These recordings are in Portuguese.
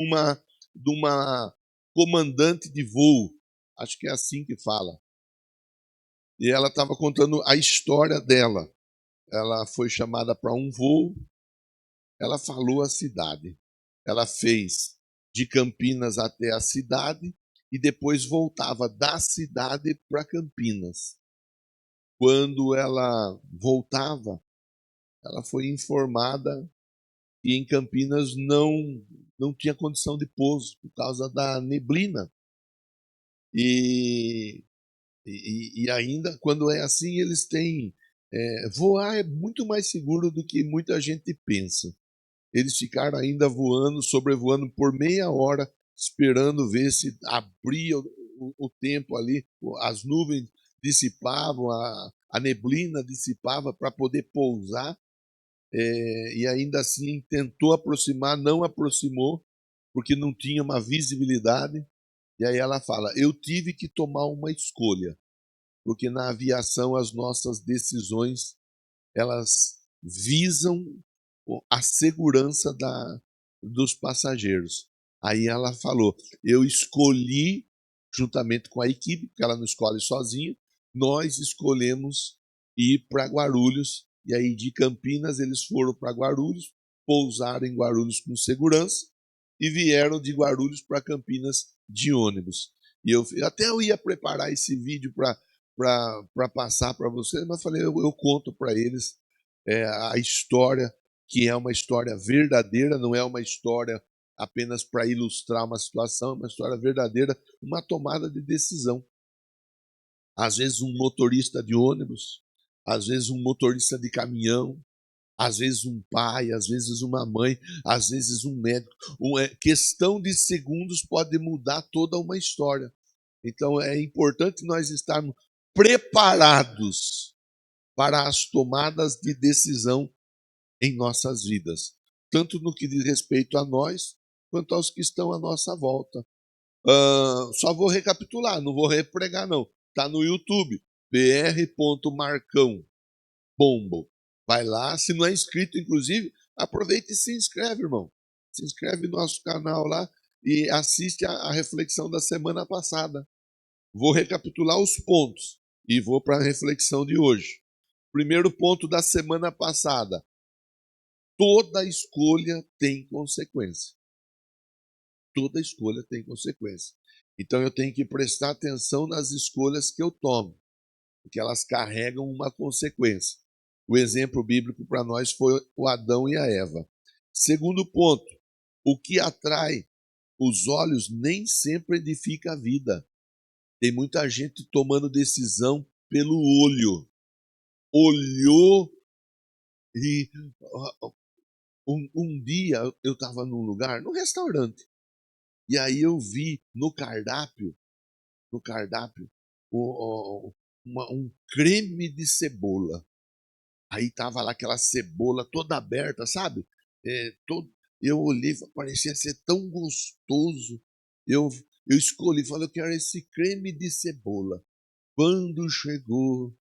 uma, de uma comandante de voo, acho que é assim que fala. E ela estava contando a história dela. Ela foi chamada para um voo, ela falou a cidade. Ela fez de Campinas até a cidade e depois voltava da cidade para Campinas. Quando ela voltava, ela foi informada que em Campinas não tinha condição de pouso por causa da neblina. E, e ainda, quando é assim, eles têm. Voar é muito mais seguro do que muita gente pensa. Eles ficaram ainda voando, sobrevoando por meia hora, esperando ver se abria o tempo ali, as nuvens dissipavam, a neblina dissipava para poder pousar. E ainda assim tentou aproximar, não aproximou, porque não tinha uma visibilidade. E aí ela fala: eu tive que tomar uma escolha, porque na aviação as nossas decisões elas visam a segurança dos passageiros. Aí ela falou: eu escolhi, juntamente com a equipe, porque ela não escolhe sozinha, nós escolhemos ir para Guarulhos. E aí de Campinas eles foram para Guarulhos, pousaram em Guarulhos com segurança e vieram de Guarulhos para Campinas de ônibus. E eu ia preparar esse vídeo para passar para vocês, mas falei, eu conto para eles a história, que é uma história verdadeira, não é uma história apenas para ilustrar uma situação, é uma história verdadeira, uma tomada de decisão. Às vezes um motorista de ônibus, às vezes um motorista de caminhão, às vezes um pai, às vezes uma mãe, às vezes um médico. Questão de segundos pode mudar toda uma história. Então é importante nós estarmos preparados para as tomadas de decisão em nossas vidas, tanto no que diz respeito a nós, quanto aos que estão à nossa volta. Só vou recapitular, não vou repregar não. Está no YouTube, br.marcão Bombo. Vai lá, se não é inscrito, inclusive, aproveita e se inscreve, irmão. Se inscreve no nosso canal lá e assiste a reflexão da semana passada. Vou recapitular os pontos e vou para a reflexão de hoje. Primeiro ponto da semana passada: toda escolha tem consequência. Toda escolha tem consequência. Então eu tenho que prestar atenção nas escolhas que eu tomo, porque elas carregam uma consequência. O exemplo bíblico para nós foi o Adão e a Eva. Segundo ponto: o que atrai os olhos nem sempre edifica a vida. Tem muita gente tomando decisão pelo olho. Olhou e um dia eu estava num lugar, num restaurante, e aí eu vi no cardápio, um creme de cebola. Aí tava lá aquela cebola toda aberta, sabe? Eu olhei, parecia ser tão gostoso. Eu, eu escolhi, falei, eu quero esse creme de cebola. Quando chegou,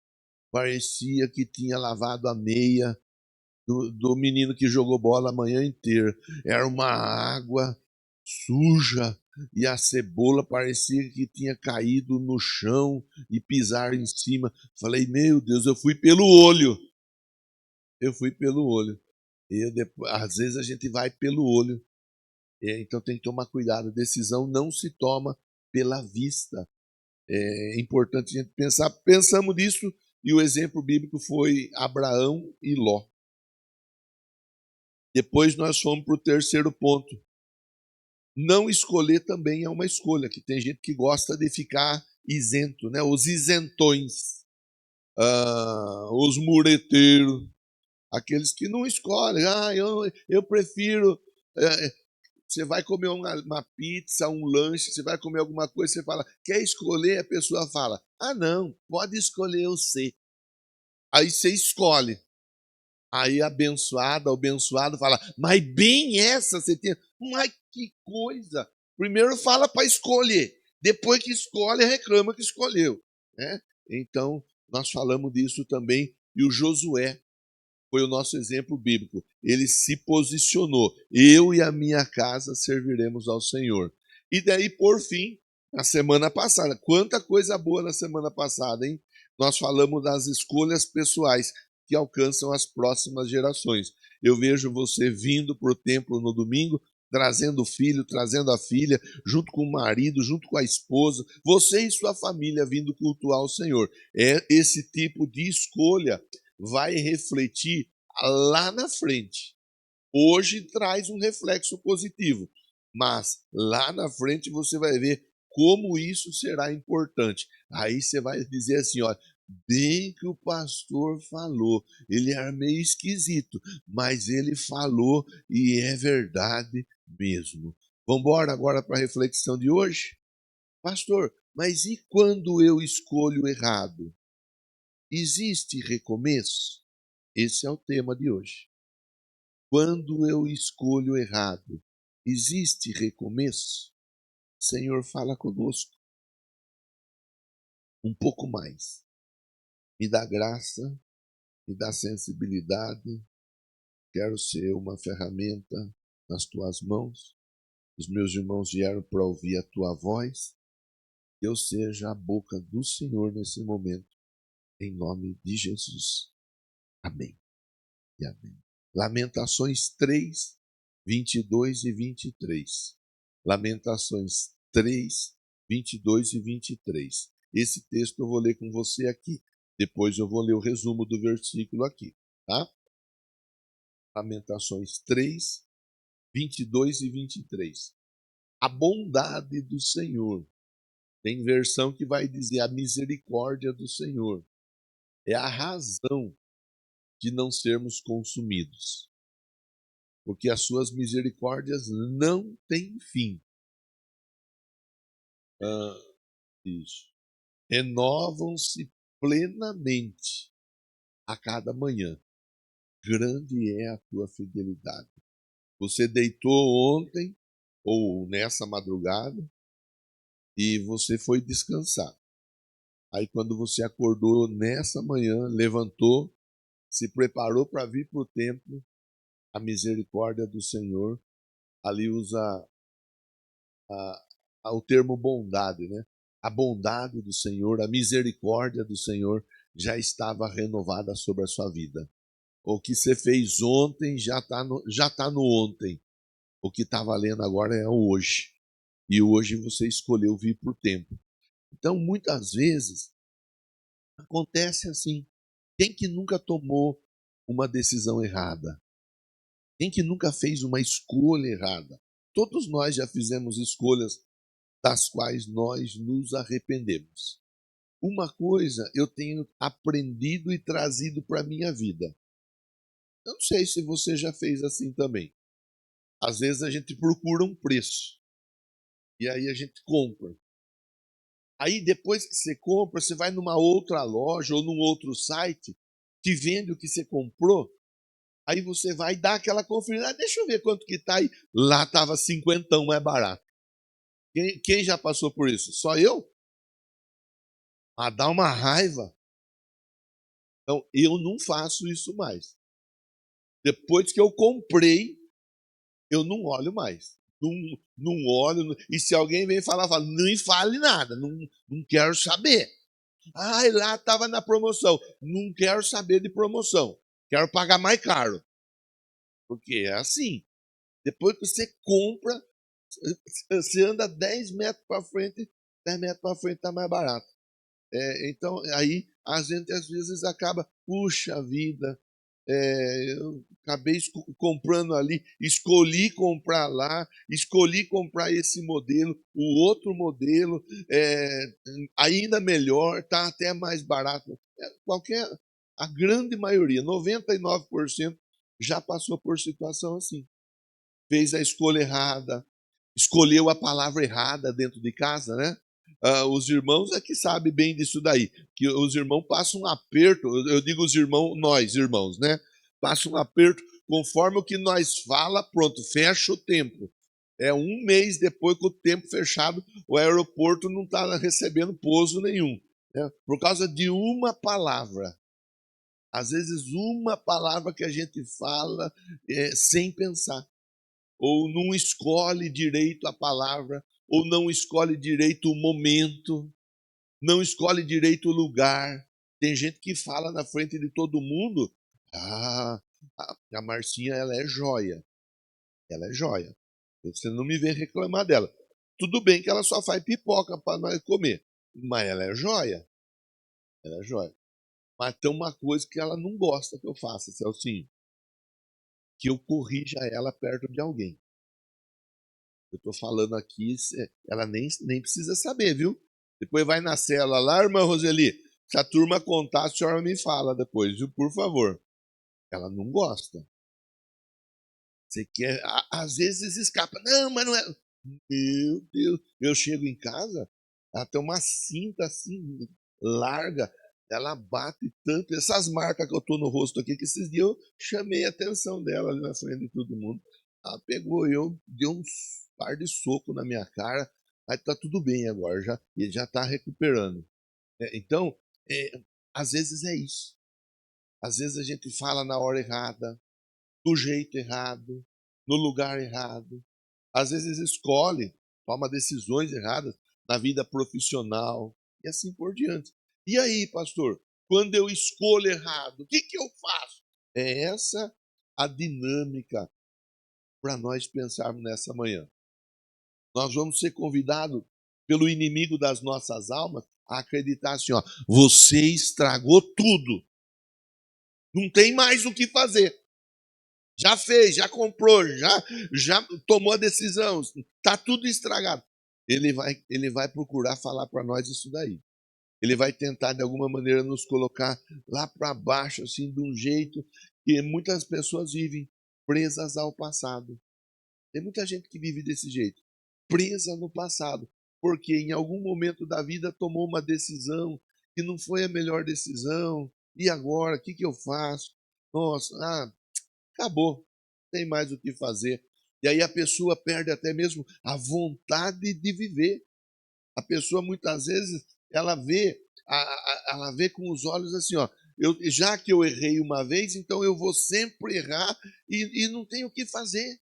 parecia que tinha lavado a meia do menino que jogou bola a manhã inteira. Era uma água suja e a cebola parecia que tinha caído no chão e pisar em cima. Falei, meu Deus, eu fui pelo olho. Eu fui pelo olho. Às vezes a gente vai pelo olho. Então tem que tomar cuidado. Decisão não se toma pela vista. É importante a gente pensar. Pensamos nisso e o exemplo bíblico foi Abraão e Ló. Depois nós fomos para o terceiro ponto. Não escolher também é uma escolha, que tem gente que gosta de ficar isento, né? Os isentões, os mureteiros, aqueles que não escolhem. Eu prefiro. Você vai comer uma pizza, um lanche, você vai comer alguma coisa, você fala, quer escolher? A pessoa fala, não, pode escolher você. Aí você escolhe. Aí o abençoado fala, mas bem essa você tem. Mas que coisa! Primeiro fala para escolher, depois que escolhe, reclama que escolheu. Né? Então, nós falamos disso também. E o Josué. Foi o nosso exemplo bíblico. Ele se posicionou. Eu e a minha casa serviremos ao Senhor. E daí, por fim, na semana passada, quanta coisa boa na semana passada, hein? Nós falamos das escolhas pessoais que alcançam as próximas gerações. Eu vejo você vindo para o templo no domingo, trazendo o filho, trazendo a filha, junto com o marido, junto com a esposa, você e sua família vindo cultuar o Senhor. É esse tipo de escolha vai refletir lá na frente. Hoje traz um reflexo positivo, mas lá na frente você vai ver como isso será importante. Aí você vai dizer assim, ó, bem que o pastor falou, ele era meio esquisito, mas ele falou e é verdade mesmo. Vamos embora agora para a reflexão de hoje? Pastor, mas e quando eu escolho errado? Existe recomeço? Esse é o tema de hoje. Quando eu escolho errado, existe recomeço? Senhor, fala conosco um pouco mais. Me dá graça, me dá sensibilidade. Quero ser uma ferramenta nas tuas mãos. Os meus irmãos vieram para ouvir a tua voz. Que eu seja a boca do Senhor nesse momento. Em nome de Jesus. Amém e amém. Lamentações 3, 22 e 23. Lamentações 3, 22 e 23. Esse texto eu vou ler com você aqui. Depois eu vou ler o resumo do versículo aqui, tá? Lamentações 3, 22 e 23. A bondade do Senhor. Tem versão que vai dizer a misericórdia do Senhor. É a razão de não sermos consumidos. Porque as suas misericórdias não têm fim. Isso. Renovam-se plenamente a cada manhã. Grande é a tua fidelidade. Você deitou ontem ou nessa madrugada e você foi descansar. Aí quando você acordou nessa manhã, levantou, se preparou para vir para o templo, a misericórdia do Senhor, ali usa o termo bondade, né? A bondade do Senhor, a misericórdia do Senhor já estava renovada sobre a sua vida. O que você fez ontem já tá no ontem. O que está valendo agora é o hoje. E hoje você escolheu vir para o tempo. Então, muitas vezes, acontece assim. Quem que nunca tomou uma decisão errada? Quem que nunca fez uma escolha errada? Todos nós já fizemos escolhas das quais nós nos arrependemos. Uma coisa eu tenho aprendido e trazido para a minha vida. Eu não sei se você já fez assim também. Às vezes a gente procura um preço e aí a gente compra. Aí depois que você compra, você vai numa outra loja ou num outro site que vende o que você comprou. Aí você vai dar aquela conferida. Deixa eu ver quanto que tá aí. Lá estava 50 mais barato. Quem já passou por isso? Só eu? Ah, dá uma raiva. Então, eu não faço isso mais. Depois que eu comprei, eu não olho mais. Não, não olho. E se alguém vem falar, fala, não fale nada, não quero saber. Ai, lá estava na promoção. Não quero saber de promoção. Quero pagar mais caro. Porque é assim. Depois que você compra, você anda 10 metros para frente, 10 metros para frente está mais barato. Então, aí a gente às vezes acaba, puxa vida, eu acabei comprando ali, escolhi comprar lá, escolhi comprar esse modelo, o outro modelo, ainda melhor, está até mais barato. A grande maioria, 99%, já passou por situação assim. Fez a escolha errada, escolheu a palavra errada dentro de casa, né? Os irmãos é que sabem bem disso daí, que os irmãos passam um aperto, eu digo os irmãos, nós irmãos, né? Passam um aperto conforme o que nós fala, pronto, fecha o tempo. É um mês depois que o tempo fechado, o aeroporto não está recebendo pouso nenhum, né? Por causa de uma palavra. Às vezes uma palavra que a gente fala sem pensar, ou não escolhe direito a palavra, ou não escolhe direito o momento, não escolhe direito o lugar. Tem gente que fala na frente de todo mundo: "Ah, a Marcinha, ela é joia, ela é joia. Você não me vê reclamar dela. Tudo bem que ela só faz pipoca para nós comer, mas ela é joia, ela é joia." Mas tem uma coisa que ela não gosta que eu faça, Celcinho, que eu corrija ela perto de alguém. Eu estou falando aqui, ela nem precisa saber, viu? Depois vai na cela lá, irmã Roseli. Se a turma contar, a senhora me fala depois, viu? Por favor. Ela não gosta. Você quer. Às vezes escapa. Não, mas não é. Meu Deus. Eu chego em casa, ela tem uma cinta assim, larga. Ela bate tanto. Essas marcas que eu tô no rosto aqui, que esses dias eu chamei a atenção dela ali na frente de todo mundo. Ela pegou eu, deu uns par de soco na minha cara. Aí tá tudo bem agora, já, ele já tá recuperando. Então, às vezes é isso. Às vezes a gente fala na hora errada, do jeito errado, no lugar errado. Às vezes escolhe, toma decisões erradas na vida profissional e assim por diante. E aí, pastor, quando eu escolho errado, o que eu faço? É essa a dinâmica para nós pensarmos nessa manhã. Nós vamos ser convidados pelo inimigo das nossas almas a acreditar assim, ó, você estragou tudo. Não tem mais o que fazer. Já fez, já comprou, já tomou a decisão, está tudo estragado. Ele vai procurar falar para nós isso daí. Ele vai tentar, de alguma maneira, nos colocar lá para baixo, assim, de um jeito que muitas pessoas vivem presas ao passado. Tem muita gente que vive desse jeito, presa no passado, porque em algum momento da vida tomou uma decisão que não foi a melhor decisão. E agora, o que eu faço? Nossa, acabou, não tem mais o que fazer. E aí a pessoa perde até mesmo a vontade de viver. A pessoa muitas vezes ela vê com os olhos assim, ó, já que eu errei uma vez, então eu vou sempre errar e não tenho o que fazer.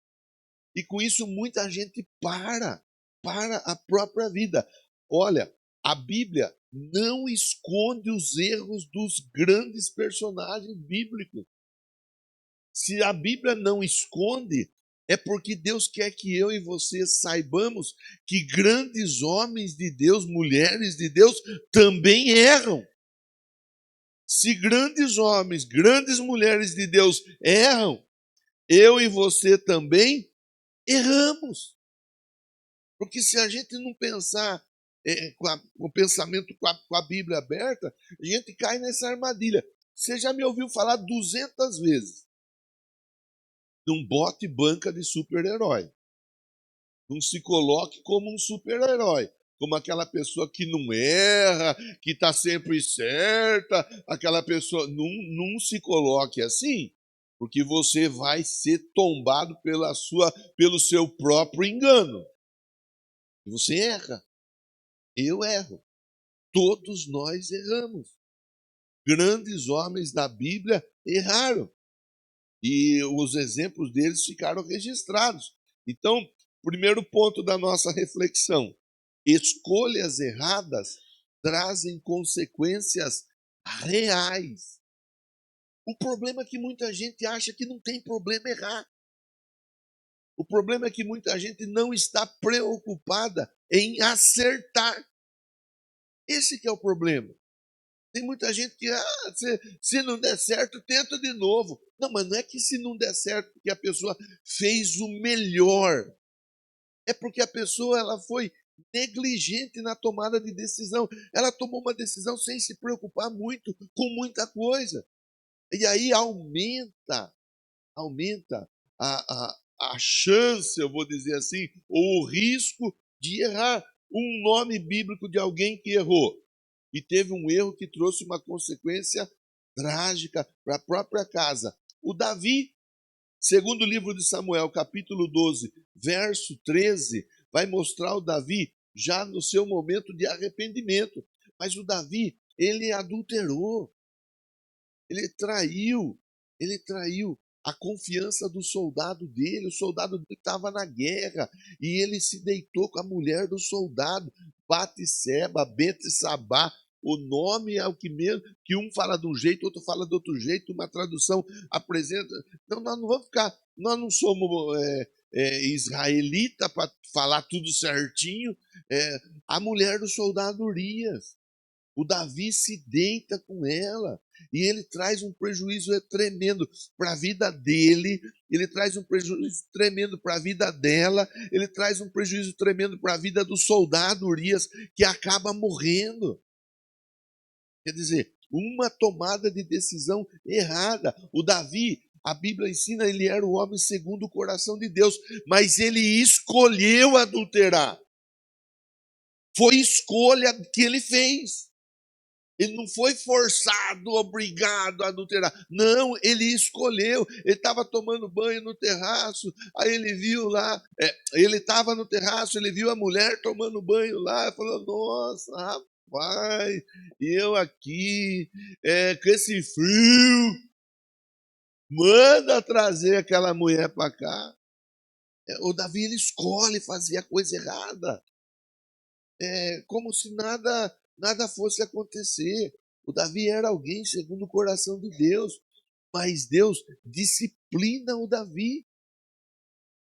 E com isso muita gente para a própria vida. Olha, a Bíblia não esconde os erros dos grandes personagens bíblicos. Se a Bíblia não esconde, é porque Deus quer que eu e você saibamos que grandes homens de Deus, mulheres de Deus, também erram. Se grandes homens, grandes mulheres de Deus erram, eu e você também erramos. Porque se a gente não pensar com o pensamento com a Bíblia aberta, a gente cai nessa armadilha. Você já me ouviu falar 200 vezes. Não bote banca de super-herói. Não se coloque como um super-herói, como aquela pessoa que não erra, que está sempre certa, aquela pessoa. Não se coloque assim, porque você vai ser tombado pelo seu próprio engano. Você erra, eu erro, todos nós erramos. Grandes homens da Bíblia erraram. E os exemplos deles ficaram registrados. Então, primeiro ponto da nossa reflexão: escolhas erradas trazem consequências reais. O problema é que muita gente acha que não tem problema errar. O problema é que muita gente não está preocupada em acertar. Esse que é o problema. Tem muita gente que, se não der certo, tenta de novo. Não, mas não é que se não der certo porque a pessoa fez o melhor. É porque a pessoa ela foi negligente na tomada de decisão. Ela tomou uma decisão sem se preocupar muito com muita coisa. E aí aumenta a chance, eu vou dizer assim, ou o risco de errar. Um nome bíblico de alguém que errou e teve um erro que trouxe uma consequência trágica para a própria casa. O Davi, segundo o livro de Samuel, capítulo 12, verso 13, vai mostrar o Davi já no seu momento de arrependimento. Mas o Davi, ele adulterou. Ele traiu, ele traiu a confiança do soldado dele. O soldado dele estava na guerra e ele se deitou com a mulher do soldado, Batseba, Betsabá. O nome é o que mesmo, que um fala de um jeito, outro fala de outro jeito, uma tradução apresenta. Então nós não vamos ficar, nós não somos israelita para falar tudo certinho. A mulher do soldado Urias. O Davi se deita com ela e ele traz um prejuízo tremendo para a vida dele, ele traz um prejuízo tremendo para a vida dela, ele traz um prejuízo tremendo para a vida do soldado Urias, que acaba morrendo. Quer dizer, uma tomada de decisão errada. O Davi, a Bíblia ensina, ele era o homem segundo o coração de Deus, mas ele escolheu adulterar. Foi escolha que ele fez. Ele não foi forçado, obrigado a adulterar. Não, ele escolheu. Ele estava tomando banho no terraço, aí ele viu lá, ele estava no terraço, ele viu a mulher tomando banho lá, falou, nossa, rapaz, eu aqui, com esse frio, manda trazer aquela mulher para cá. O Davi, ele escolhe fazer a coisa errada. Como se nada fosse acontecer. O Davi era alguém segundo o coração de Deus, mas Deus disciplina o Davi.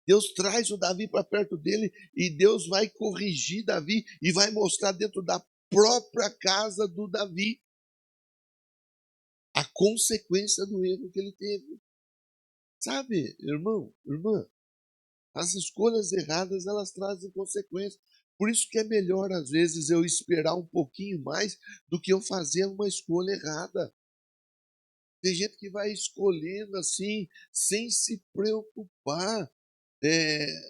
Deus traz o Davi para perto dele e Deus vai corrigir Davi e vai mostrar dentro da própria casa do Davi a consequência do erro que ele teve. Sabe, irmão, irmã, as escolhas erradas, elas trazem consequências. Por isso que é melhor, às vezes, eu esperar um pouquinho mais do que eu fazer uma escolha errada. Tem gente que vai escolhendo assim, sem se preocupar.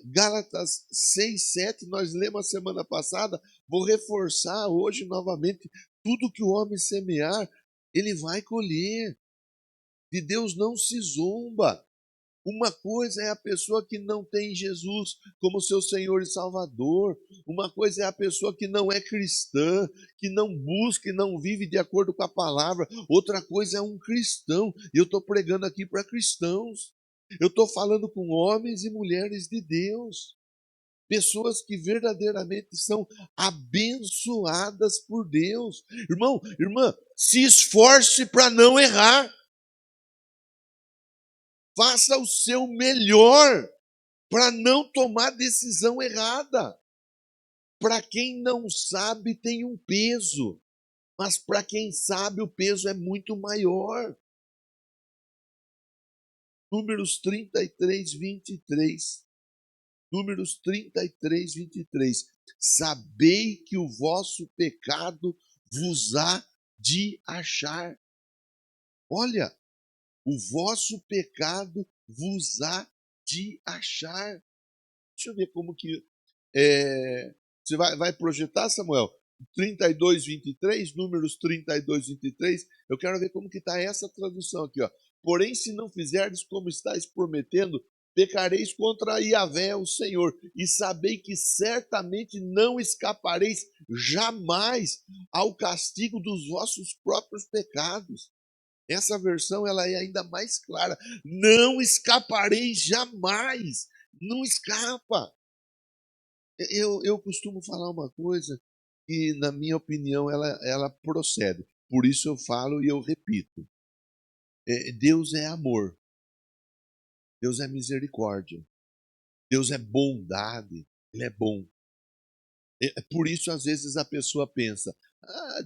Gálatas 6:7, nós lemos a semana passada, vou reforçar hoje novamente, tudo que o homem semear, ele vai colher. De Deus não se zomba. Uma coisa é a pessoa que não tem Jesus como seu Senhor e Salvador. Uma coisa é a pessoa que não é cristã, que não busca e não vive de acordo com a palavra. Outra coisa é um cristão. E eu estou pregando aqui para cristãos. Eu estou falando com homens e mulheres de Deus. Pessoas que verdadeiramente são abençoadas por Deus. Irmão, irmã, se esforce para não errar. Faça o seu melhor para não tomar decisão errada. Para quem não sabe, tem um peso, mas para quem sabe, o peso é muito maior. Números 33, 23. Números 33, 23. Sabei que o vosso pecado vos há de achar. Olha, o vosso pecado vos há de achar. Deixa eu ver como que você vai projetar, Samuel? 32, 23, Números 32, 23. Eu quero ver como que está essa tradução aqui. Ó. Porém, se não fizerdes como estáis prometendo, pecareis contra Yahvé, o Senhor, e sabei que certamente não escapareis jamais ao castigo dos vossos próprios pecados. Essa versão ela é ainda mais clara. Não escapareis jamais. Não escapa. Eu costumo falar uma coisa que, na minha opinião, ela procede. Por isso eu falo e eu repito. Deus é amor. Deus é misericórdia. Deus é bondade. Ele é bom. Por isso, às vezes, a pessoa pensa,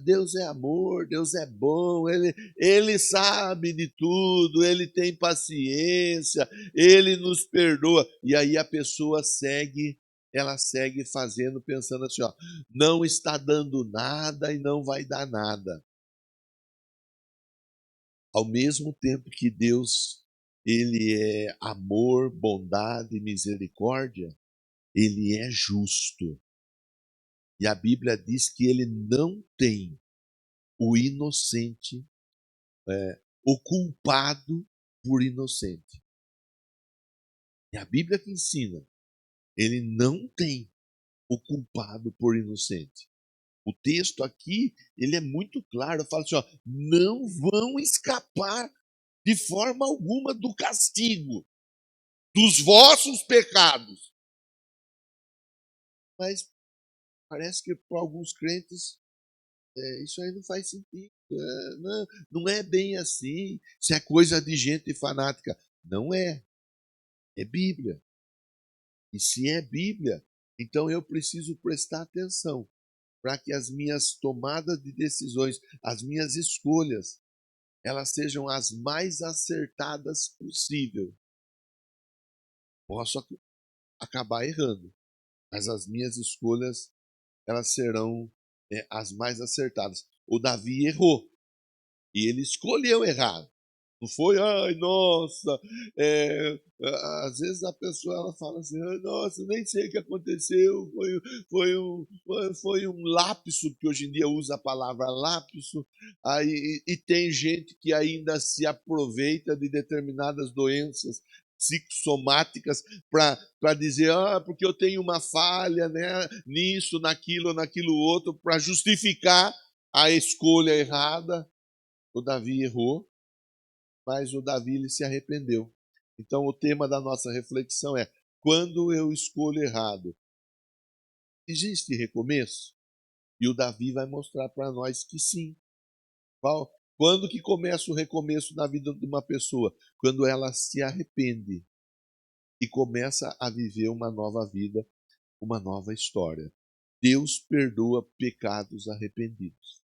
Deus é amor, Deus é bom, ele sabe de tudo, Ele tem paciência, Ele nos perdoa. E aí a pessoa ela segue fazendo, pensando assim, ó, não está dando nada e não vai dar nada. Ao mesmo tempo que Deus, Ele é amor, bondade, misericórdia, Ele é justo. E a Bíblia diz que ele não tem o inocente, o culpado por inocente. É a Bíblia que ensina. Ele não tem o culpado por inocente. O texto aqui, ele é muito claro, fala assim, ó, não vão escapar de forma alguma do castigo dos vossos pecados. Mas parece que para alguns crentes isso aí não faz sentido. Não é bem assim. Isso é coisa de gente fanática. Não é. É Bíblia. E se é Bíblia, então eu preciso prestar atenção para que as minhas tomadas de decisões, as minhas escolhas, elas sejam as mais acertadas possível. Posso acabar errando, mas as minhas escolhas, elas serão as mais acertadas. O Davi errou e ele escolheu errar. Não foi, ai, nossa. Às vezes a pessoa ela fala assim, ai, nossa, nem sei o que aconteceu, foi um lapso, que hoje em dia usa a palavra lapso, e tem gente que ainda se aproveita de determinadas doenças psicossomáticas para dizer, porque eu tenho uma falha, né, nisso, naquilo outro, para justificar a escolha errada. O Davi errou, mas o Davi ele se arrependeu. Então o tema da nossa reflexão é: quando eu escolho errado, existe recomeço? E o Davi vai mostrar para nós que sim. Quando que começa o recomeço na vida de uma pessoa? Quando ela se arrepende e começa a viver uma nova vida, uma nova história. Deus perdoa pecados arrependidos.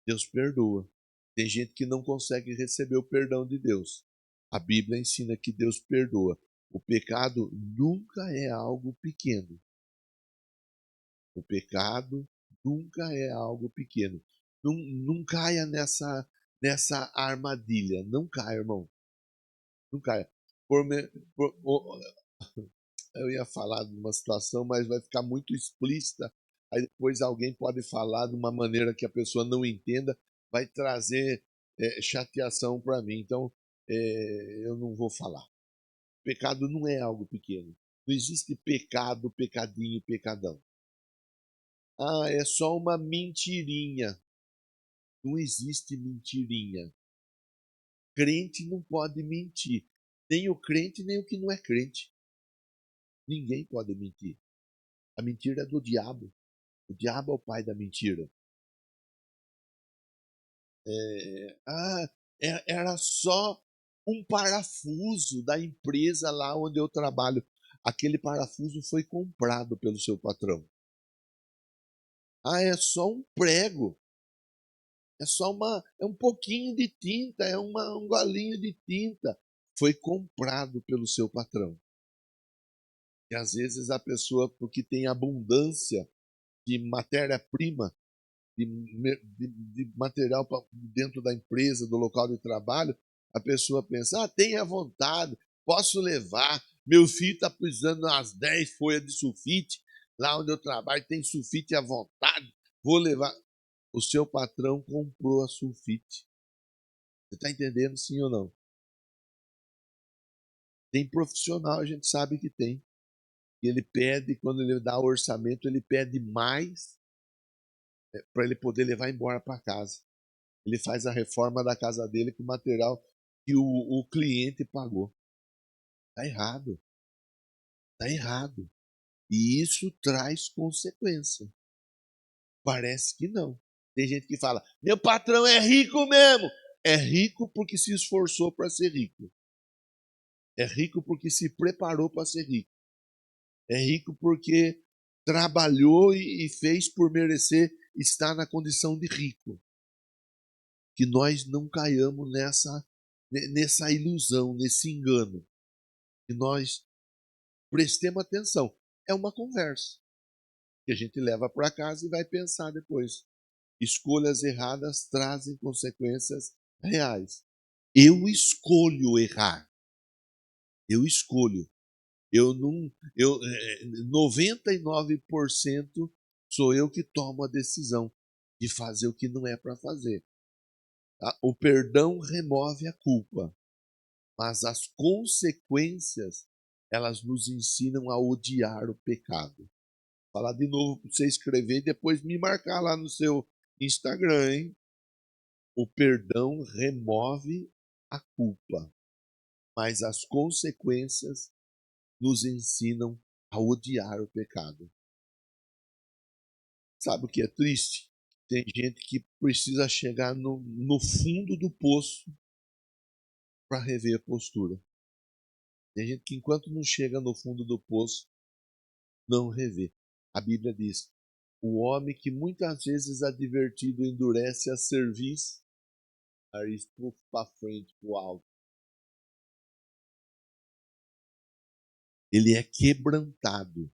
Deus perdoa. Tem gente que não consegue receber o perdão de Deus. A Bíblia ensina que Deus perdoa. O pecado nunca é algo pequeno. O pecado nunca é algo pequeno. Não caia nessa armadilha. Não caia, irmão. Não caia. Por, por, eu ia falar de uma situação, mas vai ficar muito explícita. Aí depois alguém pode falar de uma maneira que a pessoa não entenda, vai trazer chateação para mim. Então, eu não vou falar. Pecado não é algo pequeno. Não existe pecado, pecadinho, pecadão. É só uma mentirinha. Não existe mentirinha. Crente não pode mentir. Nem o crente, nem o que não é crente. Ninguém pode mentir. A mentira é do diabo. O diabo é o pai da mentira. Era só um parafuso da empresa lá onde eu trabalho. Aquele parafuso foi comprado pelo seu patrão. É só um prego. É um pouquinho de tinta, um golinho de tinta. Foi comprado pelo seu patrão. E às vezes a pessoa, porque tem abundância de matéria-prima, de material dentro da empresa, do local de trabalho, a pessoa pensa, tenha vontade, posso levar, meu filho está precisando de umas 10 folhas de sulfite, lá onde eu trabalho tem sulfite à vontade, vou levar. O seu patrão comprou a sulfite. Você está entendendo, sim ou não? Tem profissional, a gente sabe que tem. Ele pede, quando ele dá o orçamento, ele pede mais para ele poder levar embora para casa. Ele faz a reforma da casa dele com o material que o cliente pagou. Está errado. Está errado. E isso traz consequência. Parece que não. Tem gente que fala, meu patrão é rico mesmo. É rico porque se esforçou para ser rico. É rico porque se preparou para ser rico. É rico porque trabalhou e fez por merecer estar na condição de rico. Que nós não caiamos nessa ilusão, nesse engano. Que nós prestemos atenção. É uma conversa que a gente leva para casa e vai pensar depois. Escolhas erradas trazem consequências reais. Eu escolho errar. Eu escolho. Eu não, 99% sou eu que tomo a decisão de fazer o que não é para fazer. O perdão remove a culpa, mas as consequências elas nos ensinam a odiar o pecado. Falar de novo para você escrever e depois me marcar lá no seu Instagram, hein? O perdão remove a culpa, mas as consequências nos ensinam a odiar o pecado. Sabe o que é triste? Tem gente que precisa chegar no fundo do poço para rever a postura. Tem gente que, enquanto não chega no fundo do poço, não revê. A Bíblia diz: o homem que muitas vezes advertido endurece a cerviz, nariz para frente, para o alto. Ele é quebrantado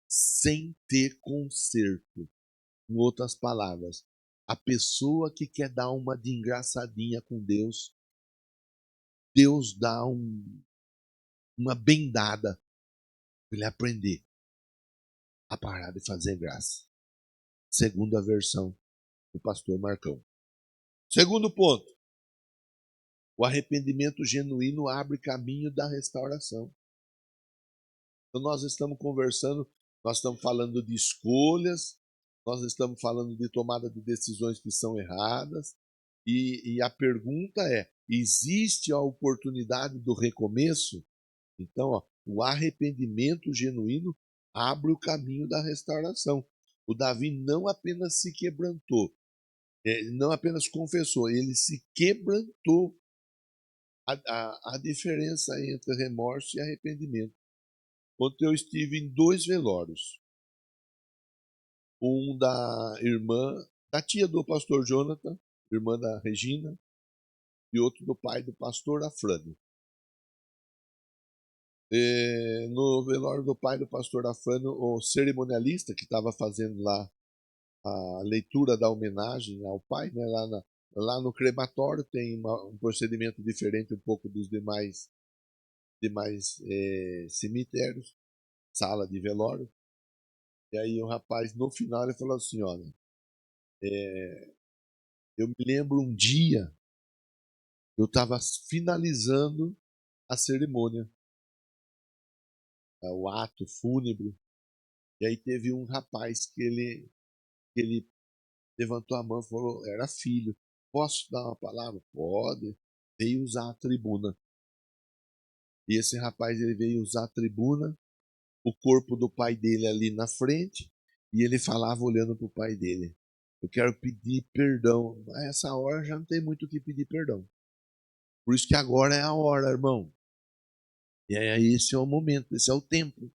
sem ter conserto. Em outras palavras, a pessoa que quer dar uma de engraçadinha com Deus, Deus dá uma bendada para ele aprender a parar de fazer graça. Segundo a versão do pastor Marcão. Segundo ponto, o arrependimento genuíno abre caminho da restauração. Então nós estamos conversando, nós estamos falando de escolhas, nós estamos falando de tomada de decisões que são erradas, e a pergunta é: existe a oportunidade do recomeço? Então, o arrependimento genuíno abre o caminho da restauração. O Davi não apenas se quebrantou, não apenas confessou, ele se quebrantou. A diferença entre remorso e arrependimento. Ontem eu estive em 2 velórios. Um da irmã, da tia do pastor Jonathan, irmã da Regina, e outro do pai do pastor Afrânio. No velório do pai do pastor Afrânio, o cerimonialista que estava fazendo lá a leitura da homenagem ao pai, né, lá no crematório tem um procedimento diferente um pouco dos demais cemitérios, sala de velório. E aí o rapaz, no final, ele falou assim: olha, eu me lembro um dia, eu estava finalizando a cerimônia, o ato fúnebre, e aí teve um rapaz que ele levantou a mão e falou, era filho, posso dar uma palavra? Pode. Veio usar a tribuna. E esse rapaz, ele veio usar a tribuna, o corpo do pai dele ali na frente, e ele falava olhando para o pai dele: eu quero pedir perdão. A essa hora já não tem muito o que pedir perdão. Por isso que agora é a hora, irmão. E aí esse é o momento, esse é o tempo.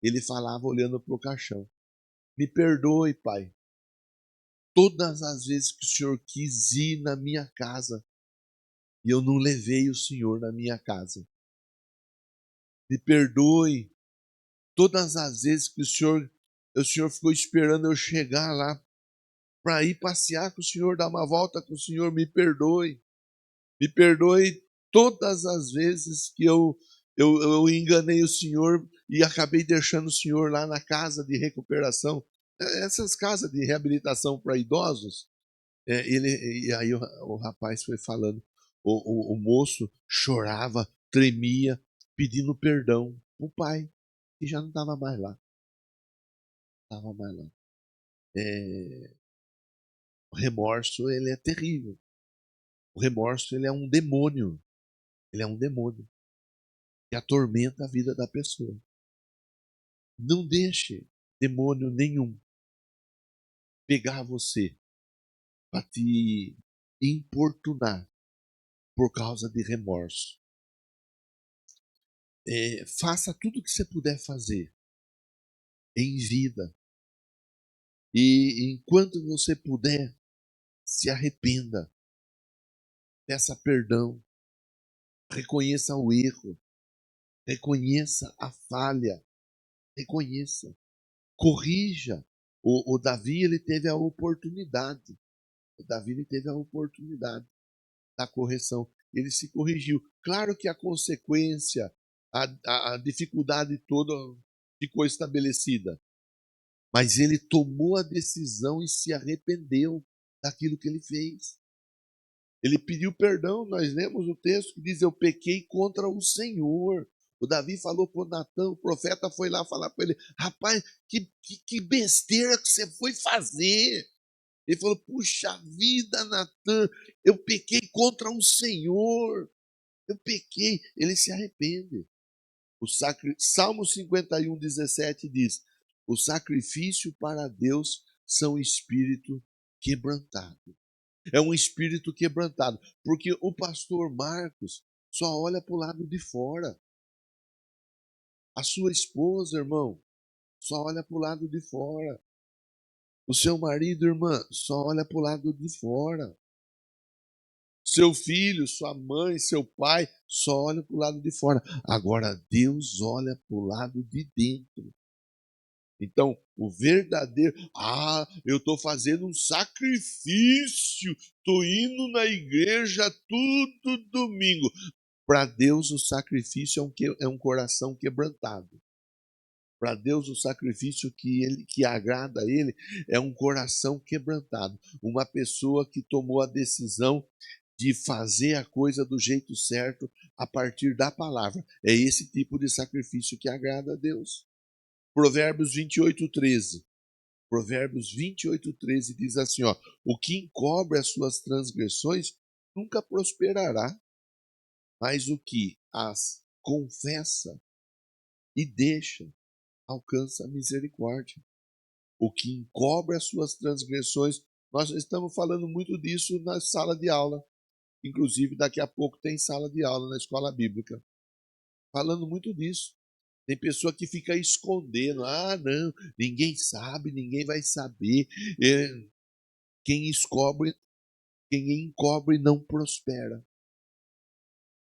Ele falava olhando para o caixão: me perdoe, pai. Todas as vezes que o senhor quis ir na minha casa e eu não levei o senhor na minha casa. Me perdoe todas as vezes que o senhor ficou esperando eu chegar lá para ir passear com o senhor, dar uma volta com o senhor. Me perdoe. Me perdoe todas as vezes que eu enganei o senhor e acabei deixando o senhor lá na casa de recuperação. Essas casas de reabilitação para idosos, e aí o rapaz foi falando, o moço chorava, tremia, pedindo perdão o pai, que já não estava mais lá. Estava mais lá. O remorso, ele é terrível. O remorso, ele é um demônio. Ele é um demônio que atormenta a vida da pessoa. Não deixe demônio nenhum pegar você para te importunar por causa de remorso. Faça tudo o que você puder fazer em vida. E enquanto você puder, se arrependa. Peça perdão. Reconheça o erro. Reconheça a falha. Reconheça. Corrija. O Davi, ele teve a oportunidade. O Davi, ele teve a oportunidade da correção. Ele se corrigiu. Claro que a consequência, a dificuldade toda ficou estabelecida. Mas ele tomou a decisão e se arrependeu daquilo que ele fez. Ele pediu perdão. Nós lemos o texto que diz: eu pequei contra o Senhor. O Davi falou para o Natan, o profeta foi lá falar para ele: rapaz, que besteira que você foi fazer. Ele falou: puxa vida, Natan, eu pequei contra o Senhor. Eu pequei. Ele se arrepende. Salmo 51:17 diz: o sacrifício para Deus são espírito quebrantado. É um espírito quebrantado, porque o pastor Marcos só olha para o lado de fora. A sua esposa, irmão, só olha para o lado de fora. O seu marido, irmã, só olha para o lado de fora. Seu filho, sua mãe, seu pai, só olha para o lado de fora. Agora, Deus olha para o lado de dentro. Então, o verdadeiro, eu estou fazendo um sacrifício, estou indo na igreja todo domingo. Para Deus, o sacrifício é um coração quebrantado. Para Deus, o sacrifício que agrada a Ele é um coração quebrantado. Uma pessoa que tomou a decisão de fazer a coisa do jeito certo a partir da palavra. É esse tipo de sacrifício que agrada a Deus. Provérbios 28:13. Provérbios 28:13 diz assim, ó: o que encobre as suas transgressões nunca prosperará, mas o que as confessa e deixa alcança a misericórdia. O que encobre as suas transgressões, nós estamos falando muito disso na sala de aula. Inclusive, daqui a pouco tem sala de aula na escola bíblica. Falando muito disso. Tem pessoa que fica escondendo. Não, ninguém sabe, ninguém vai saber. Quem encobre não prospera.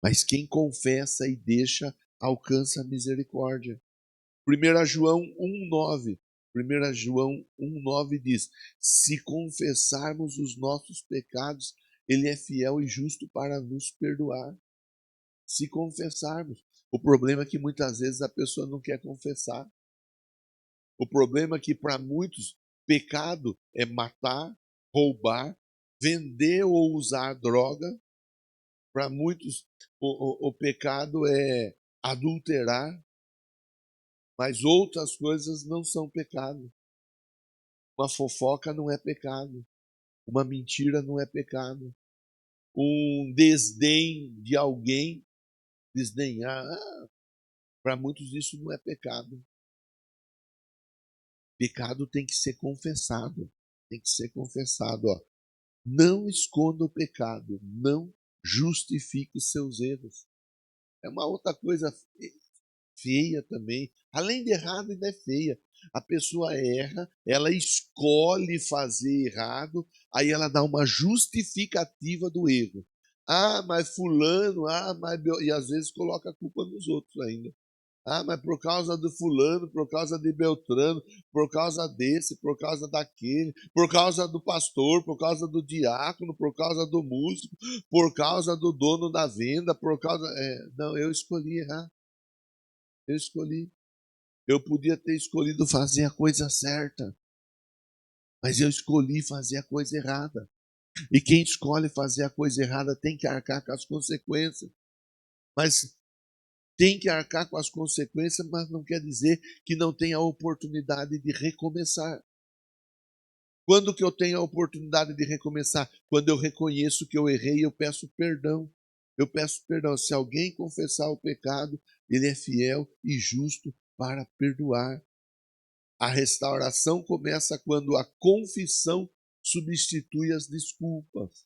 Mas quem confessa e deixa, alcança a misericórdia. 1 João 1,9. 1 João 1,9 diz: se confessarmos os nossos pecados, Ele é fiel e justo para nos perdoar. Se confessarmos. O problema é que muitas vezes a pessoa não quer confessar. O problema é que para muitos, pecado é matar, roubar, vender ou usar droga. Para muitos, o pecado é adulterar, mas outras coisas não são pecado. Uma fofoca não é pecado. Uma mentira não é pecado. Um desdém de alguém, desdenhar, para muitos isso não é pecado. Pecado tem que ser confessado. Tem que ser confessado. Ó. Não esconda o pecado. Não justifique os seus erros. É uma outra coisa feia também. Além de errado, ainda é feia. A pessoa erra, ela escolhe fazer errado, aí ela dá uma justificativa do erro. Mas fulano, e às vezes coloca a culpa nos outros ainda. Mas por causa do fulano, por causa de Beltrano, por causa desse, por causa daquele, por causa do pastor, por causa do diácono, por causa do músico, por causa do dono da venda, por causa. Não, eu escolhi errar. Eu escolhi. Eu podia ter escolhido fazer a coisa certa, mas eu escolhi fazer a coisa errada. E quem escolhe fazer a coisa errada tem que arcar com as consequências. Mas tem que arcar com as consequências, mas não quer dizer que não tenha a oportunidade de recomeçar. Quando que eu tenho a oportunidade de recomeçar? Quando eu reconheço que eu errei, eu peço perdão. Eu peço perdão. Se alguém confessar o pecado, ele é fiel e justo para perdoar. A restauração começa quando a confissão substitui as desculpas.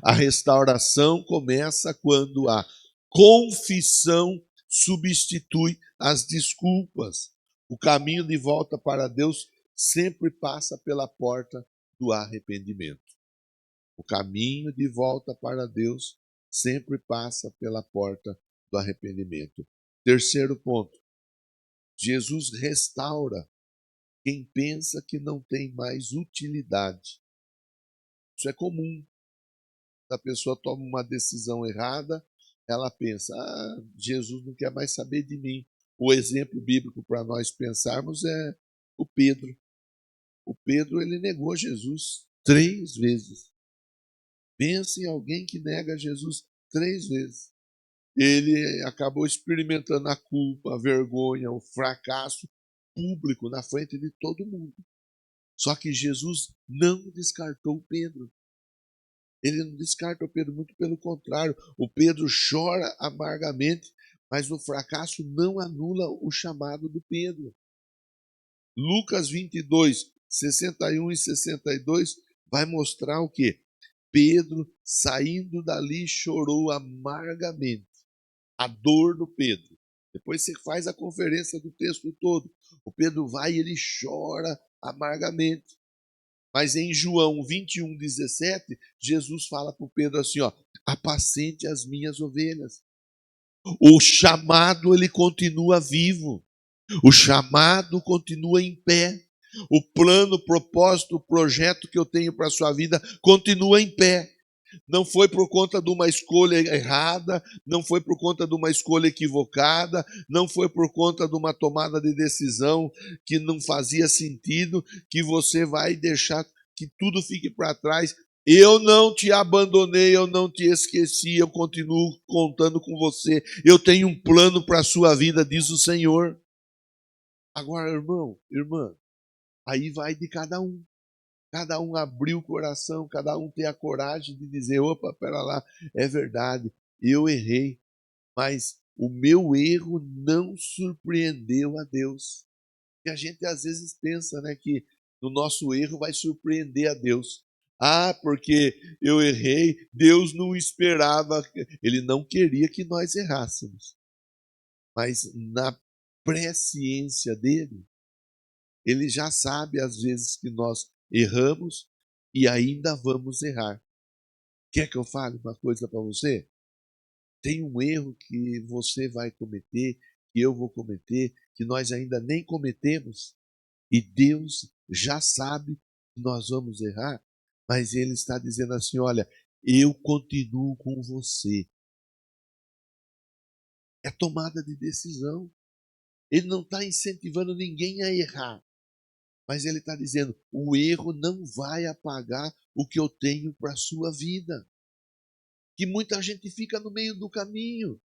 A restauração começa quando a confissão substitui as desculpas. O caminho de volta para Deus sempre passa pela porta do arrependimento. O caminho de volta para Deus sempre passa pela porta do arrependimento. Terceiro ponto. Jesus restaura quem pensa que não tem mais utilidade. Isso é comum. A pessoa toma uma decisão errada, ela pensa: Jesus não quer mais saber de mim. O exemplo bíblico para nós pensarmos é o Pedro. O Pedro, ele negou Jesus 3 vezes. Pense em alguém que nega Jesus 3 vezes. ele acabou experimentando a culpa, a vergonha, o fracasso público na frente de todo mundo. Só que Jesus não descartou Pedro. Ele não descarta o Pedro, muito pelo contrário. O Pedro chora amargamente, mas o fracasso não anula o chamado do Pedro. Lucas 22, 61 e 62 vai mostrar o quê? Pedro, saindo dali, chorou amargamente. A dor do Pedro. Depois você faz a conferência do texto todo. O Pedro vai e ele chora amargamente. Mas em João 21, 17, Jesus fala para o Pedro assim, ó, apacente as minhas ovelhas. O chamado, ele continua vivo. O chamado continua em pé. O plano, o propósito, o projeto que eu tenho para a sua vida continua em pé. Não foi por conta de uma escolha errada, não foi por conta de uma escolha equivocada, não foi por conta de uma tomada de decisão que não fazia sentido, que você vai deixar que tudo fique para trás. Eu não te abandonei, eu não te esqueci, eu continuo contando com você. Eu tenho um plano para a sua vida, diz o Senhor. Agora, irmão, irmã, aí vai de cada um. Cada um abrir o coração, cada um ter a coragem de dizer, opa, pera lá, é verdade, eu errei, mas o meu erro não surpreendeu a Deus. E a gente às vezes pensa, né, que o nosso erro vai surpreender a Deus. Ah, porque eu errei, Deus não esperava, ele não queria que nós errássemos. Mas na presciência dele, ele já sabe às vezes que nós erramos e ainda vamos errar. Quer que eu fale uma coisa para você? Tem um erro que você vai cometer, que eu vou cometer, que nós ainda nem cometemos, e Deus já sabe que nós vamos errar, mas Ele está dizendo assim: olha, eu continuo com você. É tomada de decisão. Ele não está incentivando ninguém a errar. Mas ele está dizendo: o erro não vai apagar o que eu tenho para a sua vida. Que muita gente fica no meio do caminho,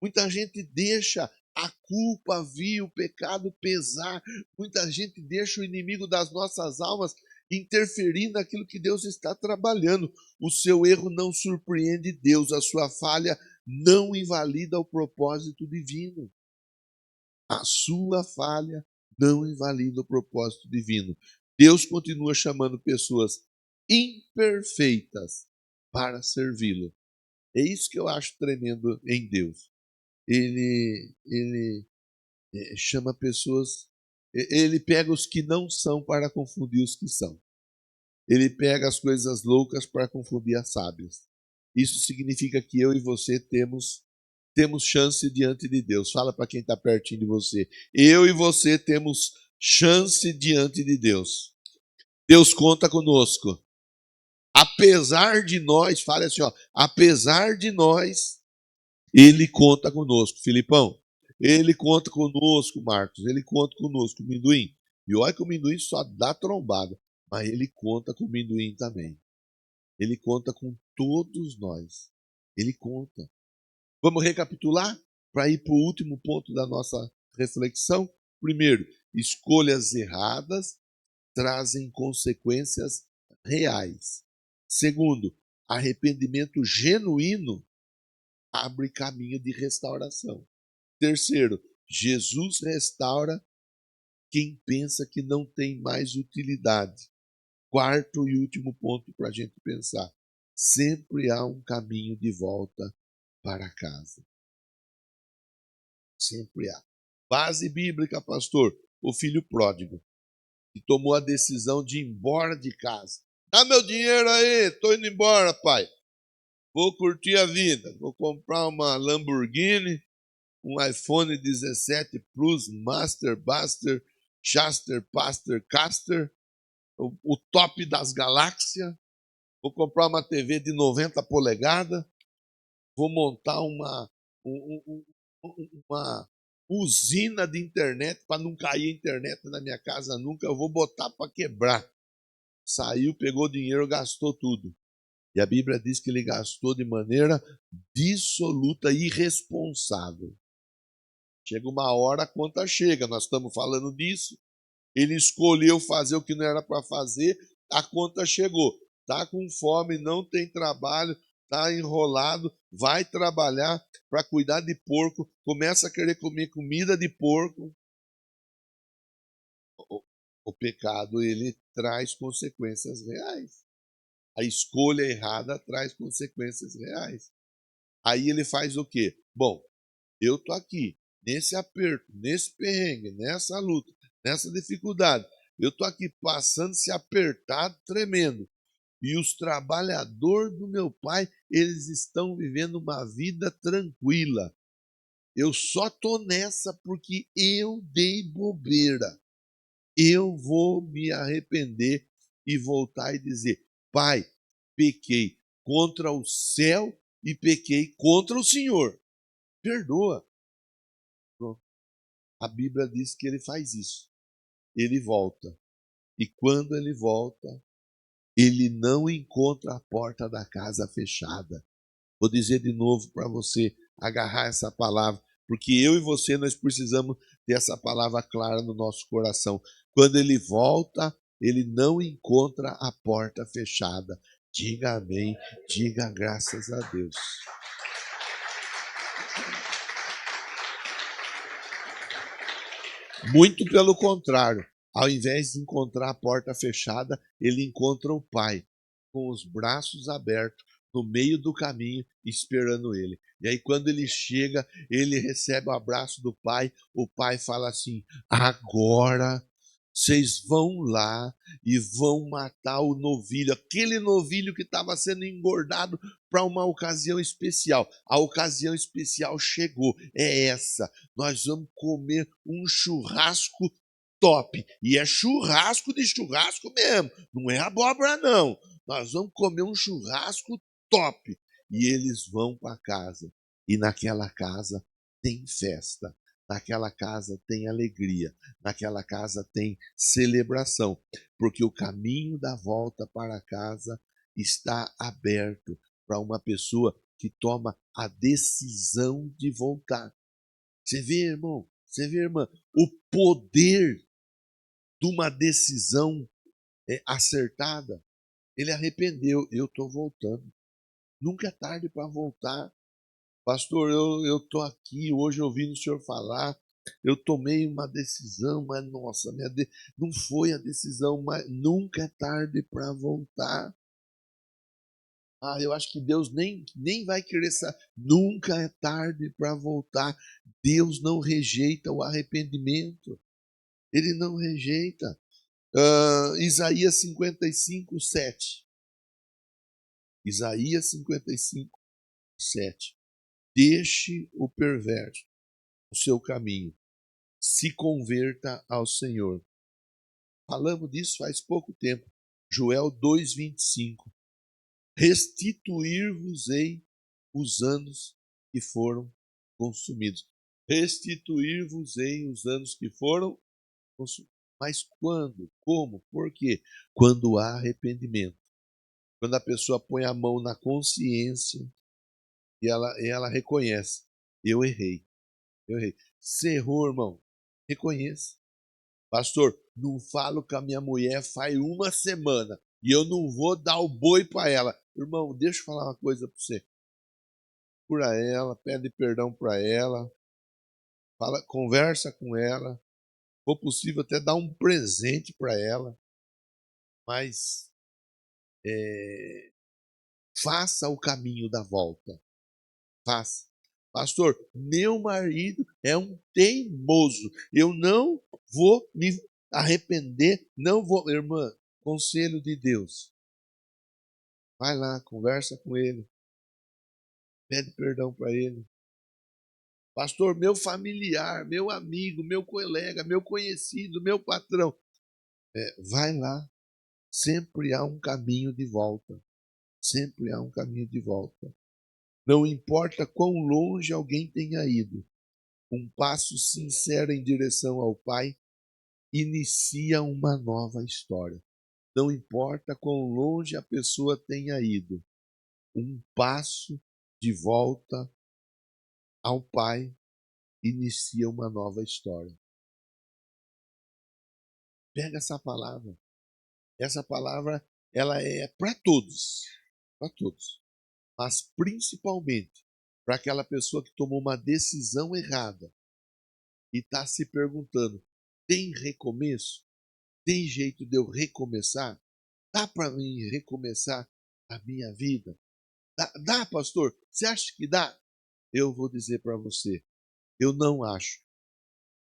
muita gente deixa a culpa vir, o pecado pesar, muita gente deixa o inimigo das nossas almas interferir naquilo que Deus está trabalhando. O seu erro não surpreende Deus, a sua falha não invalida o propósito divino. A sua falha não invalida o propósito divino. Deus continua chamando pessoas imperfeitas para servi-lo. É isso que eu acho tremendo em Deus. Ele chama pessoas, ele pega os que não são para confundir os que são. Ele pega as coisas loucas para confundir as sábias. Isso significa que eu e você temos chance diante de Deus. Fala para quem está pertinho de você. Eu e você temos chance diante de Deus. Deus conta conosco. Apesar de nós, fala assim, ó, apesar de nós, Ele conta conosco. Filipão, Ele conta conosco, Marcos, Ele conta conosco, Minduim. E olha que o Minduim só dá trombada, mas Ele conta com o Minduim também. Ele conta com todos nós. Ele conta. Vamos recapitular para ir para o último ponto da nossa reflexão? Primeiro, escolhas erradas trazem consequências reais. Segundo, arrependimento genuíno abre caminho de restauração. Terceiro, Jesus restaura quem pensa que não tem mais utilidade. Quarto e último ponto para a gente pensar: sempre há um caminho de volta para casa. Sempre há. Base bíblica, pastor: o filho pródigo, que tomou a decisão de ir embora de casa. Dá meu dinheiro aí, estou indo embora, pai. Vou curtir a vida. Vou comprar uma Lamborghini, um iPhone 17 Plus, Master, Buster, Shaster, Paster, Caster, o top das galáxias. Vou comprar uma TV de 90 polegadas. Vou montar uma usina de internet para não cair a internet na minha casa nunca. Eu vou botar para quebrar. Saiu, pegou dinheiro, gastou tudo. E a Bíblia diz que ele gastou de maneira dissoluta e irresponsável. Chega uma hora, a conta chega, nós estamos falando disso. Ele escolheu fazer o que não era para fazer, a conta chegou. Está com fome, não tem trabalho, está enrolado, vai trabalhar para cuidar de porco, começa a querer comer comida de porco. O pecado, ele traz consequências reais. A escolha errada traz consequências reais. Aí ele faz o quê? Bom, eu tô aqui, nesse aperto, nesse perrengue, nessa luta, nessa dificuldade. Eu tô aqui passando esse apertado tremendo. E os trabalhadores do meu pai, eles estão vivendo uma vida tranquila. Eu só tô nessa porque eu dei bobeira. Eu vou me arrepender e voltar e dizer: Pai, pequei contra o céu e pequei contra o Senhor. Perdoa. Pronto. A Bíblia diz que ele faz isso. Ele volta. E quando ele volta, ele não encontra a porta da casa fechada. Vou dizer de novo para você agarrar essa palavra, porque eu e você nós precisamos ter essa palavra clara no nosso coração. Quando ele volta, ele não encontra a porta fechada. Diga amém, diga graças a Deus. Muito pelo contrário, ao invés de encontrar a porta fechada, ele encontra o pai com os braços abertos no meio do caminho, esperando ele. E aí, quando ele chega, ele recebe o abraço do pai. O pai fala assim: agora vocês vão lá e vão matar o novilho, aquele novilho que estava sendo engordado para uma ocasião especial. A ocasião especial chegou, é essa. Nós vamos comer um churrasco top. E é churrasco de churrasco mesmo, não é abóbora não. Nós vamos comer um churrasco top. E eles vão para casa. E naquela casa tem festa. Naquela casa tem alegria, naquela casa tem celebração, porque o caminho da volta para casa está aberto para uma pessoa que toma a decisão de voltar. Você vê, irmão, você vê, irmã, o poder de uma decisão acertada. Ele arrependeu, eu estou voltando. Nunca é tarde para voltar. Pastor, eu estou aqui, hoje ouvindo o senhor falar, eu tomei uma decisão, mas nossa, não foi a decisão, mas nunca é tarde para voltar. Ah, eu acho que Deus nem vai querer saber. Nunca é tarde para voltar. Deus não rejeita o arrependimento. Ele não rejeita. Isaías 55, 7. Isaías 55, 7. Deixe o perverso o seu caminho, se converta ao Senhor. Falamos disso faz pouco tempo. Joel 2:25. Restituir-vos-ei os anos que foram consumidos. Restituir-vos-ei os anos que foram consumidos. Mas quando? Como? Por quê? Quando há arrependimento. Quando a pessoa põe a mão na consciência e ela reconhece: eu errei, eu errei. Você errou, irmão. Reconheça. Pastor, não falo com a minha mulher faz uma semana e eu não vou dar o boi para ela. Irmão, deixa eu falar uma coisa para você. Cura ela, pede perdão para ela, fala, conversa com ela, se for possível até dá um presente para ela, mas faça o caminho da volta. Faça. Pastor, meu marido é um teimoso. Eu não vou me arrepender, não vou. Irmã, conselho de Deus. Vai lá, conversa com ele, pede perdão para ele. Pastor, meu familiar, meu amigo, meu colega, meu conhecido, meu patrão. Vai lá. Sempre há um caminho de volta. Sempre há um caminho de volta. Não importa quão longe alguém tenha ido, um passo sincero em direção ao Pai inicia uma nova história. Não importa quão longe a pessoa tenha ido, um passo de volta ao Pai, inicia uma nova história. Pega essa palavra. Essa palavra, ela é para todos, mas principalmente para aquela pessoa que tomou uma decisão errada e está se perguntando: tem recomeço? Tem jeito de eu recomeçar? Dá para mim recomeçar a minha vida? Dá, pastor? Você acha que dá? Eu vou dizer para você, eu não acho.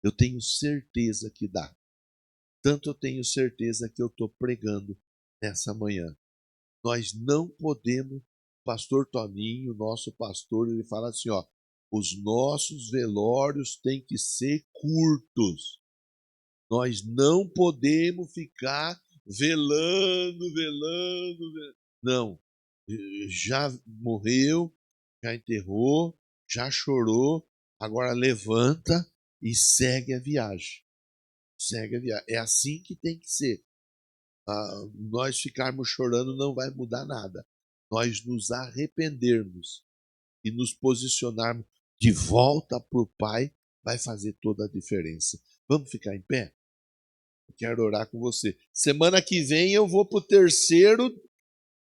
Eu tenho certeza que dá. Tanto eu tenho certeza que eu estou pregando nessa manhã. Nós não podemos, pastor Toninho, nosso pastor, ele fala assim, ó, os nossos velórios têm que ser curtos. Nós não podemos ficar velando. Não, já morreu, já enterrou, já chorou, agora levanta e segue a viagem. Segue a viagem. É assim que tem que ser. Nós ficarmos chorando não vai mudar nada. Nós nos arrependermos e nos posicionarmos de volta para o Pai vai fazer toda a diferença. Vamos ficar em pé? Eu quero orar com você. Semana que vem eu vou para o terceiro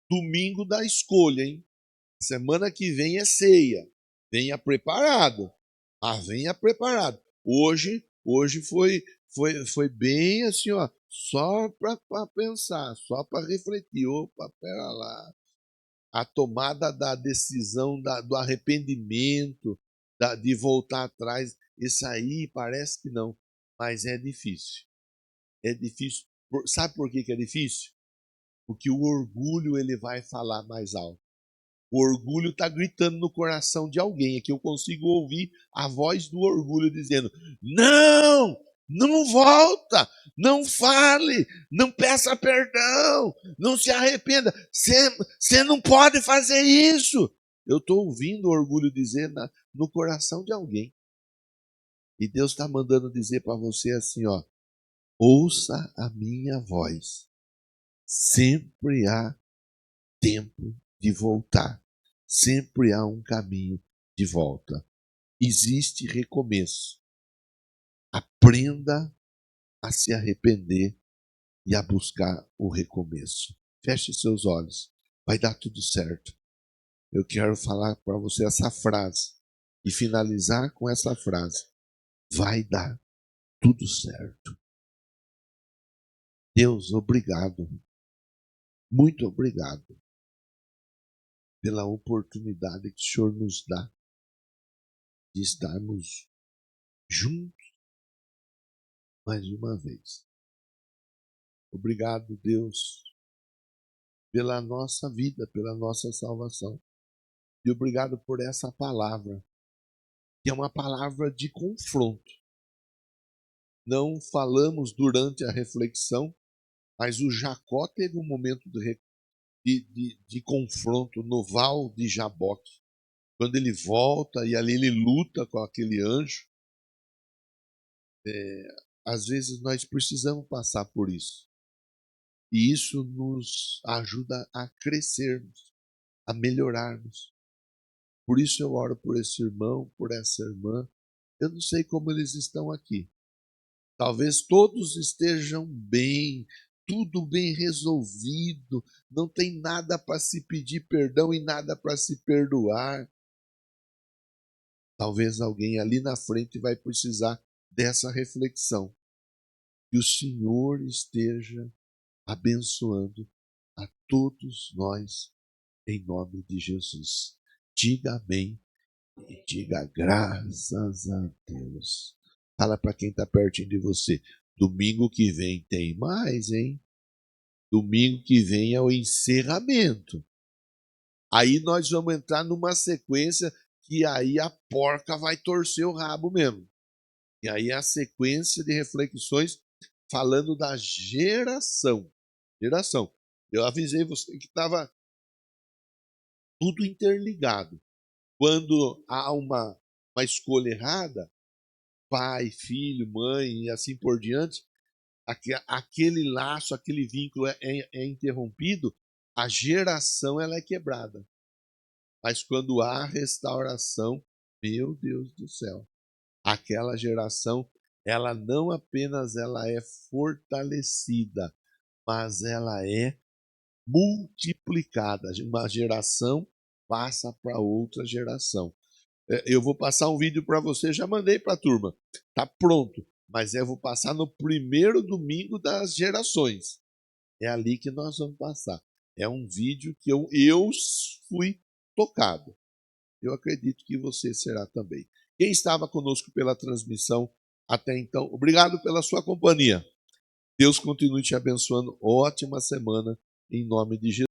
domingo da escolha, hein? Semana que vem é ceia. Venha preparado. Venha preparado. Hoje foi bem assim, ó, só para pensar, só para refletir. Opa, pera lá. A tomada da decisão do arrependimento, de voltar atrás, isso aí parece que não, mas é difícil. É difícil. Sabe por que é difícil? Porque o orgulho ele vai falar mais alto. O orgulho está gritando no coração de alguém. Aqui eu consigo ouvir a voz do orgulho dizendo: não, não volta, não fale, não peça perdão, não se arrependa. Você não pode fazer isso. Eu estou ouvindo o orgulho dizer no coração de alguém. E Deus está mandando dizer para você assim, ó, ouça a minha voz. Sempre há tempo de voltar. Sempre há um caminho de volta. Existe recomeço. Aprenda a se arrepender e a buscar o recomeço. Feche seus olhos. Vai dar tudo certo. Eu quero falar para você essa frase e finalizar com essa frase. Vai dar tudo certo. Deus, obrigado. Muito obrigado pela oportunidade que o Senhor nos dá de estarmos juntos mais uma vez. Obrigado, Deus, pela nossa vida, pela nossa salvação. E obrigado por essa palavra, que é uma palavra de confronto. Não falamos durante a reflexão, mas o Jacó teve um momento de confronto no Val de Jaboque. Quando ele volta e ali ele luta com aquele anjo, às vezes nós precisamos passar por isso. E isso nos ajuda a crescermos, a melhorarmos. Por isso eu oro por esse irmão, por essa irmã. Eu não sei como eles estão aqui. Talvez todos estejam bem, tudo bem resolvido, não tem nada para se pedir perdão e nada para se perdoar. Talvez alguém ali na frente vai precisar dessa reflexão. Que o Senhor esteja abençoando a todos nós, em nome de Jesus. Diga amém e diga graças a Deus. Fala para quem está pertinho de você. Domingo que vem tem mais, hein? Domingo que vem é o encerramento. Aí nós vamos entrar numa sequência que aí a porca vai torcer o rabo mesmo. E aí é a sequência de reflexões falando da geração. Geração. Eu avisei você que estava tudo interligado. Quando há uma escolha errada, pai, filho, mãe e assim por diante, aquele laço, aquele vínculo é interrompido, a geração ela é quebrada. Mas quando há restauração, meu Deus do céu, aquela geração, ela não apenas ela é fortalecida, mas ela é multiplicada. Uma geração passa para outra geração. Eu vou passar um vídeo para você, já mandei para a turma. Está pronto, mas eu vou passar no primeiro domingo das gerações. É ali que nós vamos passar. É um vídeo que eu fui tocado. Eu acredito que você será também. Quem estava conosco pela transmissão até então, obrigado pela sua companhia. Deus continue te abençoando. Ótima semana, em nome de Jesus.